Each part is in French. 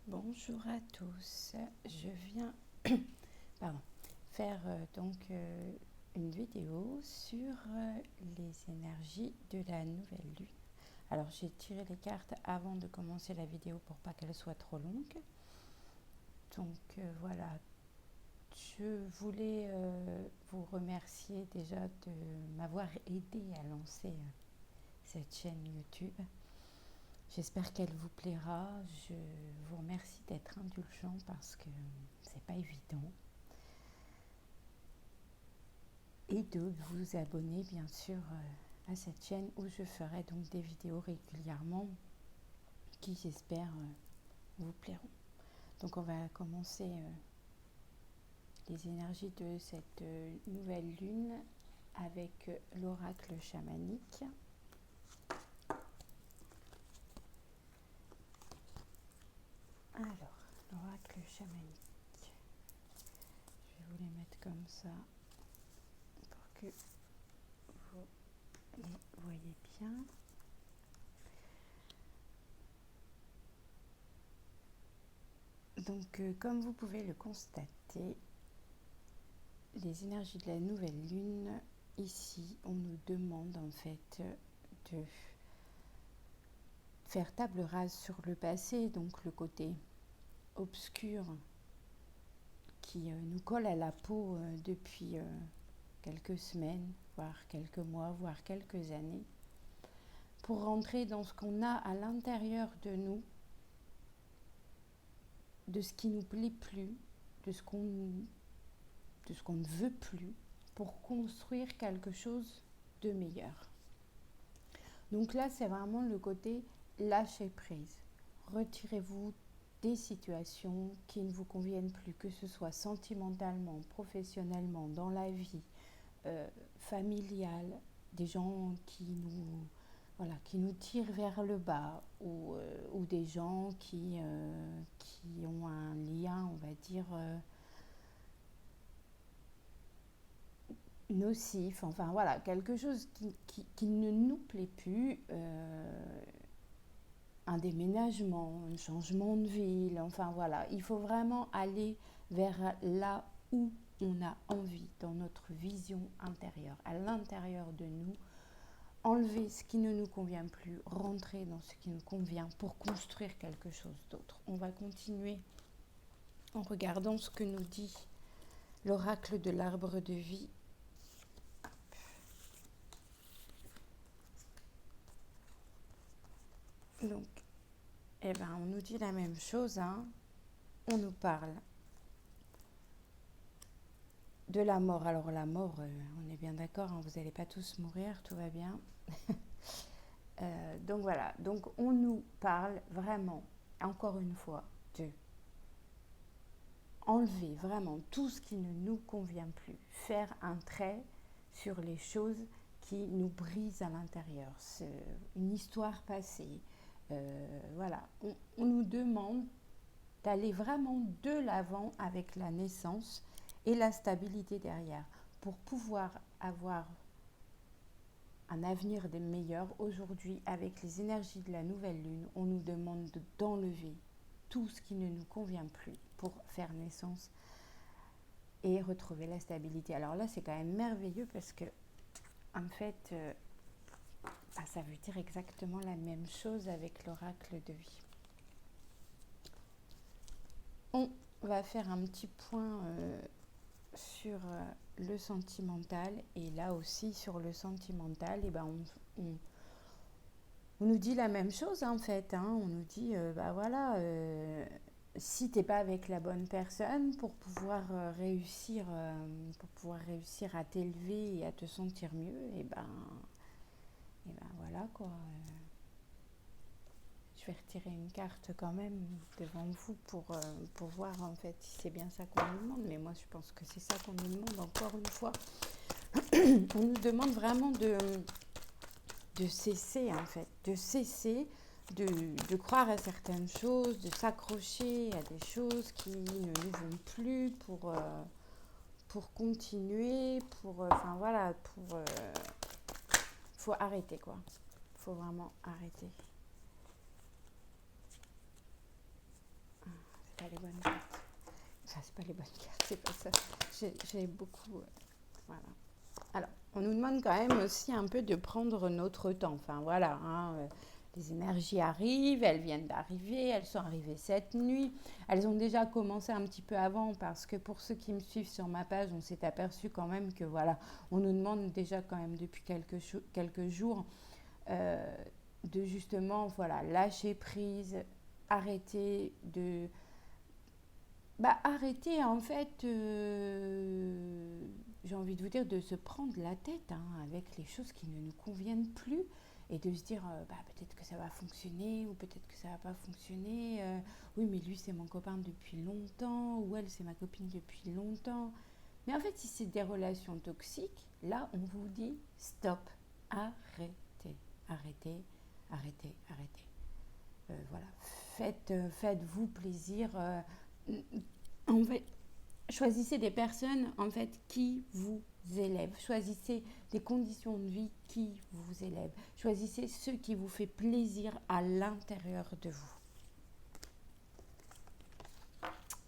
Bonjour à tous, je viens faire une vidéo sur les énergies de la nouvelle lune. Alors j'ai tiré les cartes avant de commencer la vidéo pour pas qu'elle soit trop longue. Voilà, je voulais vous remercier déjà de m'avoir aidé à lancer cette chaîne YouTube. J'espère qu'elle vous plaira. Je vous remercie d'être indulgent parce que c'est pas évident. Et de vous abonner bien sûr à cette chaîne où je ferai donc des vidéos régulièrement qui j'espère vous plairont. Donc on va commencer les énergies de cette nouvelle lune avec l'oracle chamanique. Alors, l'oracle chamanique, je vais vous les mettre comme ça pour que vous les voyez bien. Donc, comme vous pouvez le constater, les énergies de la nouvelle lune, ici, on nous demande en fait de faire table rase sur le passé, donc le côté obscur qui nous colle à la peau depuis quelques semaines, voire quelques mois, voire quelques années, pour rentrer dans ce qu'on a à l'intérieur de nous, de ce qui nous plaît plus, de ce qu'on ne veut plus, pour construire quelque chose de meilleur. Donc là, c'est vraiment le côté lâcher prise. Retirez-vous des situations qui ne vous conviennent plus, que ce soit sentimentalement, professionnellement, dans la vie, familiale, des gens qui nous tirent vers le bas ou des gens qui ont un lien, on va dire, nocif, enfin voilà, quelque chose qui ne nous plaît plus, un déménagement, un changement de ville, enfin voilà, il faut vraiment aller vers là où on a envie, dans notre vision intérieure, à l'intérieur de nous, enlever ce qui ne nous convient plus, rentrer dans ce qui nous convient pour construire quelque chose d'autre. On va continuer en regardant ce que nous dit l'oracle de l'arbre de vie. Donc, on nous dit la même chose, hein. On nous parle de la mort. Alors la mort, on est bien d'accord, hein, vous n'allez pas tous mourir, tout va bien. Donc voilà, donc on nous parle vraiment, encore une fois, de enlever vraiment tout ce qui ne nous convient plus, faire un trait sur les choses qui nous brisent à l'intérieur. C'est une histoire passée. Voilà, on nous demande d'aller vraiment de l'avant avec la naissance et la stabilité derrière pour pouvoir avoir un avenir des meilleurs. Aujourd'hui, avec les énergies de la nouvelle lune, on nous demande d'enlever tout ce qui ne nous convient plus pour faire naissance et retrouver la stabilité. Alors là, c'est quand même merveilleux parce que, en fait, ça veut dire exactement la même chose avec l'oracle de vie. On va faire un petit point sur le sentimental, et là aussi sur le sentimental, on nous dit la même chose en fait, hein. On nous dit si t'es pas avec la bonne personne pour pouvoir réussir à t'élever et à te sentir mieux, voilà quoi. Je vais retirer une carte quand même devant vous pour voir en fait si c'est bien ça qu'on nous demande. Mais moi je pense que c'est ça qu'on nous demande encore une fois. On nous demande vraiment de cesser en fait, de cesser de croire à certaines choses, de s'accrocher à des choses qui ne nous vont plus pour continuer, faut arrêter quoi. Faut vraiment arrêter. les bonnes cartes. Enfin, c'est pas les bonnes cartes, c'est pas ça. J'ai beaucoup... voilà. Alors, on nous demande quand même aussi un peu de prendre notre temps. Enfin, voilà, les énergies arrivent, elles viennent d'arriver, elles sont arrivées cette nuit. Elles ont déjà commencé un petit peu avant parce que pour ceux qui me suivent sur ma page, on s'est aperçu quand même que voilà, on nous demande déjà quand même depuis quelques jours de justement voilà, lâcher prise, arrêter de... arrêter en fait, j'ai envie de vous dire, de se prendre la tête avec les choses qui ne nous conviennent plus et de se dire peut-être que ça va fonctionner ou peut-être que ça va pas fonctionner. Oui, mais lui c'est mon copain depuis longtemps ou elle c'est ma copine depuis longtemps. Mais en fait, si c'est des relations toxiques, là on vous dit stop, arrêtez, arrêtez, arrêtez, arrêtez. Voilà, faites-vous plaisir. En fait, choisissez des personnes en fait qui vous élèvent. Choisissez des conditions de vie qui vous élèvent. Choisissez ce qui vous fait plaisir à l'intérieur de vous.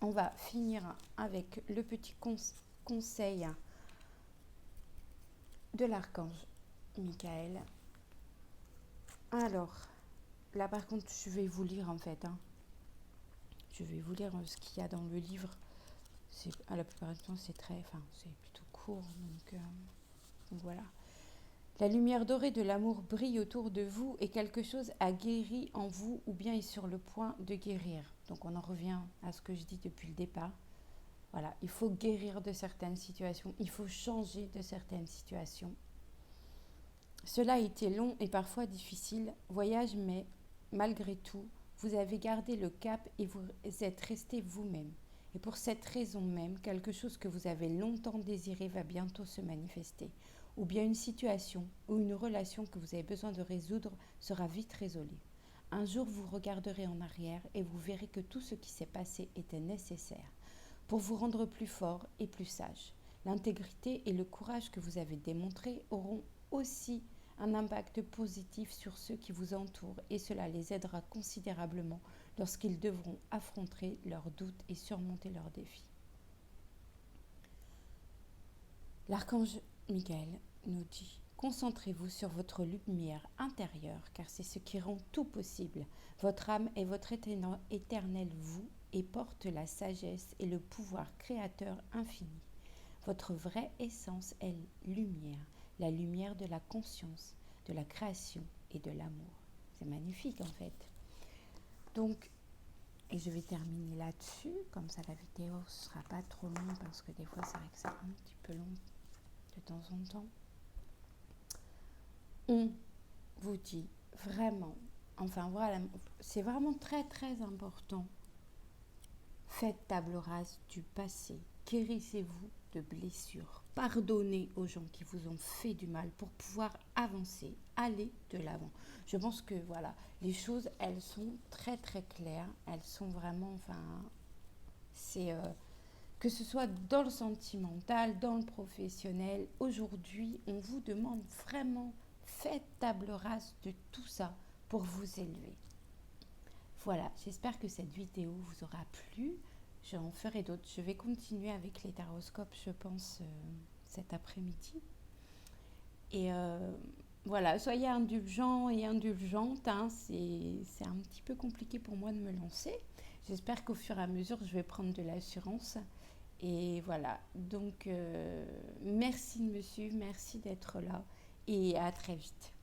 On va finir avec le petit conseil de l'archange Michael. Alors, là par contre, je vais vous lire en fait. Je vais vous lire ce qu'il y a dans le livre. À la plupart du temps, c'est plutôt court. Donc voilà. La lumière dorée de l'amour brille autour de vous et quelque chose a guéri en vous ou bien est sur le point de guérir. Donc on en revient à ce que je dis depuis le départ. Voilà, il faut guérir de certaines situations, il faut changer de certaines situations. Cela a été long et parfois difficile, voyage, mais malgré tout, vous avez gardé le cap et vous êtes resté vous-même. Et pour cette raison même, quelque chose que vous avez longtemps désiré va bientôt se manifester. Ou bien une situation ou une relation que vous avez besoin de résoudre sera vite résolue. Un jour, vous regarderez en arrière et vous verrez que tout ce qui s'est passé était nécessaire pour vous rendre plus fort et plus sage. L'intégrité et le courage que vous avez démontrés auront aussi un impact positif sur ceux qui vous entourent et cela les aidera considérablement lorsqu'ils devront affronter leurs doutes et surmonter leurs défis. L'archange Michael nous dit « Concentrez-vous sur votre lumière intérieure car c'est ce qui rend tout possible. Votre âme est votre éternel vous et porte la sagesse et le pouvoir créateur infini. Votre vraie essence est lumière, la lumière de la conscience, de la création et de l'amour. » C'est magnifique en fait. Donc, et je vais terminer là-dessus, comme ça la vidéo ne sera pas trop longue parce que des fois c'est vrai que c'est un petit peu long de temps en temps. On vous dit vraiment, enfin voilà, c'est vraiment très très important. Faites table rase du passé, guérissez-vous de blessures, pardonnez aux gens qui vous ont fait du mal pour pouvoir avancer, aller de l'avant. Je pense que voilà, les choses elles sont très très claires, elles sont vraiment, c'est que ce soit dans le sentimental, dans le professionnel, aujourd'hui on vous demande vraiment, faites table rase de tout ça pour vous élever. Voilà, j'espère que cette vidéo vous aura plu. J'en ferai d'autres. Je vais continuer avec les taroscopes, je pense, cet après-midi. Et voilà, soyez indulgents et indulgentes. C'est un petit peu compliqué pour moi de me lancer. J'espère qu'au fur et à mesure, je vais prendre de l'assurance. Et voilà, donc merci de me suivre, merci d'être là et à très vite.